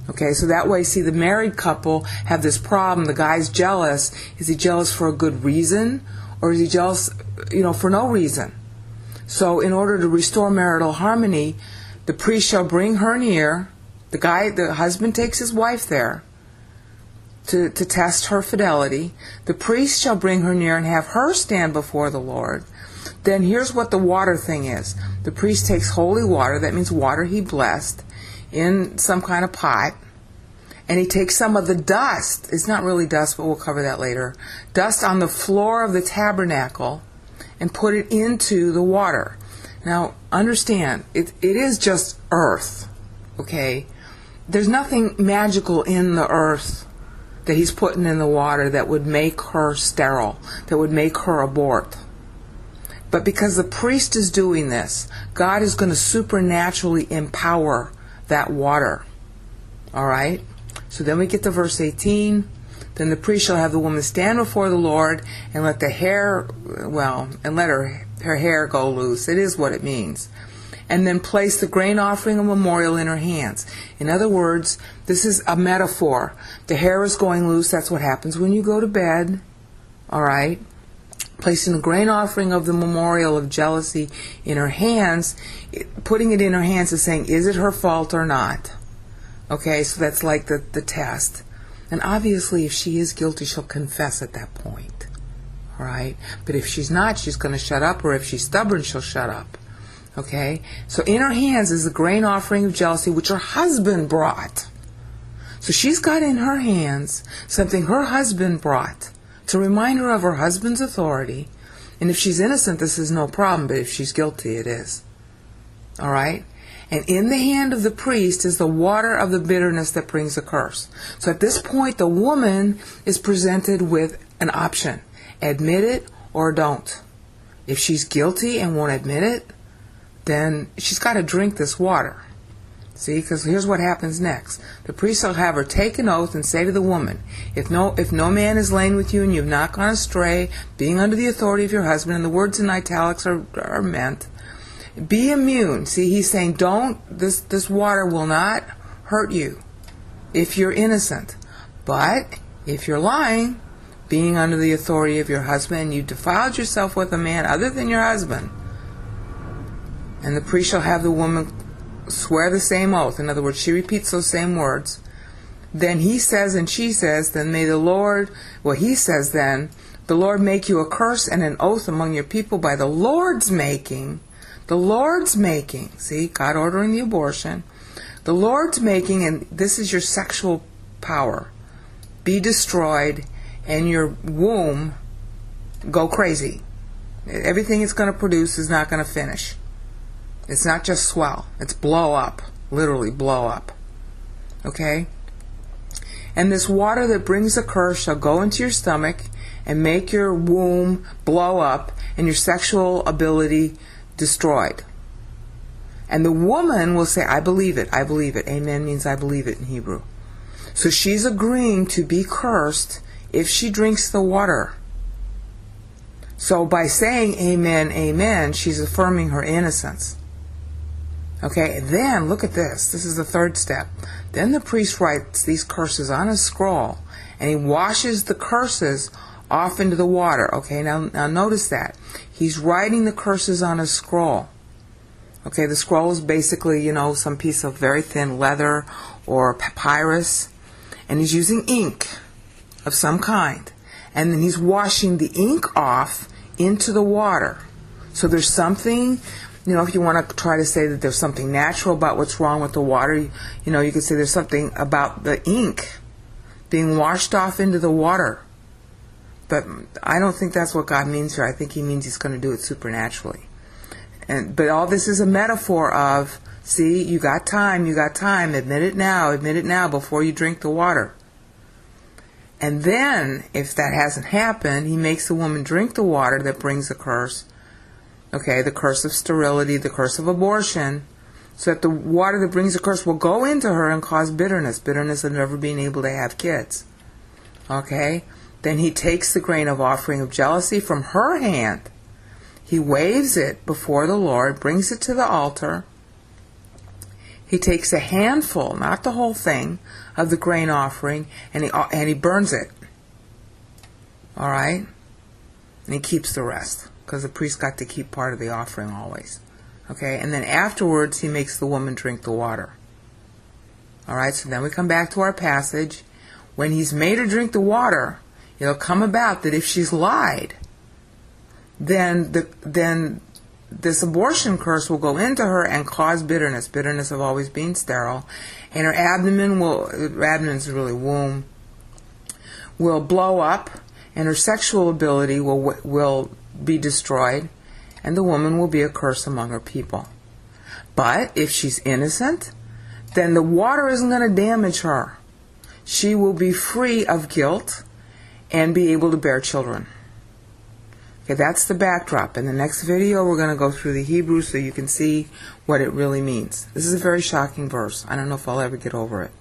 Okay, so that way, see, the married couple have this problem. The guy's jealous. Is he jealous for a good reason? Or is he jealous, for no reason? So in order to restore marital harmony, the priest shall bring her near. The husband takes his wife there to test her fidelity. The priest shall bring her near and have her stand before the Lord. Then here's what the water thing is. The priest takes holy water, that means water he blessed, in some kind of pot, and he takes some of the dust, it's not really dust, but we'll cover that later, dust on the floor of the tabernacle, and put it into the water. Now, understand, it is just earth, okay? There's nothing magical in the earth that he's putting in the water that would make her sterile, that would make her abort. But because the priest is doing this, God is going to supernaturally empower that water. All right? So then we get to verse 18. Then the priest shall have the woman stand before the Lord and let the hair, and let her hair go loose. It is what it means. And then place the grain offering of memorial in her hands. In other words, this is a metaphor. The hair is going loose. That's what happens when you go to bed. All right? Placing the grain offering of the memorial of jealousy in her hands, putting it in her hands is saying, is it her fault or not? Okay, so that's like the test. And obviously, if she is guilty, she'll confess at that point. All right? But if she's not, she's going to shut up, or if she's stubborn, she'll shut up. Okay? So in her hands is the grain offering of jealousy, which her husband brought. So she's got in her hands something her husband brought to remind her of her husband's authority. And if she's innocent, this is no problem, but if she's guilty, it is. All right? And in the hand of the priest is the water of the bitterness that brings a curse. So at this point, the woman is presented with an option. Admit it or don't. If she's guilty and won't admit it, then she's got to drink this water. See, because here's what happens next. The priest shall have her take an oath and say to the woman, if no man is lain with you and you have not gone astray, being under the authority of your husband, and the words in italics are meant, be immune. See, he's saying, this water will not hurt you if you're innocent. But if you're lying, being under the authority of your husband, and you defiled yourself with a man other than your husband, and the priest shall have the woman swear the same oath. In other words, she repeats those same words. Then he says and she says, then may the Lord, he says then, the Lord make you a curse and an oath among your people by the Lord's making. The Lord's making. See, God ordering the abortion. The Lord's making, and this is your sexual power, be destroyed, and your womb go crazy. Everything it's going to produce is not going to finish. It's not just swell. It's blow up. Literally blow up. Okay? And this water that brings a curse shall go into your stomach and make your womb blow up and your sexual ability destroyed. And the woman will say, I believe it. I believe it. Amen means I believe it in Hebrew. So she's agreeing to be cursed if she drinks the water. So by saying amen, amen, she's affirming her innocence. Okay, and then look at this. This is the third step. Then the priest writes these curses on a scroll, and he washes the curses off into the water. Okay, now notice that. He's writing the curses on a scroll. Okay, the scroll is basically, some piece of very thin leather or papyrus, and he's using ink of some kind. And then he's washing the ink off into the water. So there's something, if you want to try to say that there's something natural about what's wrong with the water, you could say there's something about the ink being washed off into the water. But I don't think that's what God means here. I think he means he's going to do it supernaturally. But all this is a metaphor of, see, you got time, admit it now before you drink the water. And then, if that hasn't happened, he makes the woman drink the water that brings the curse. Okay, the curse of sterility, the curse of abortion, so that the water that brings the curse will go into her and cause bitterness of never being able to have kids. Okay? Then he takes the grain of offering of jealousy from her hand. He waves it before the Lord, brings it to the altar. he takes a handful, not the whole thing, of the grain offering, and he burns it. All right? And he keeps the rest, because the priest got to keep part of the offering always. Okay? And then afterwards, he makes the woman drink the water. All right? So then we come back to our passage. When he's made her drink the water, it'll come about that if she's lied, then this abortion curse will go into her and cause bitterness of always being sterile, and her abdomen is really womb, will blow up, and her sexual ability will be destroyed, and the woman will be a curse among her people. But if she's innocent, then the water isn't going to damage her. She will be free of guilt and be able to bear children. Okay, that's the backdrop. In the next video, we're going to go through the Hebrew so you can see what it really means. This is a very shocking verse. I don't know if I'll ever get over it.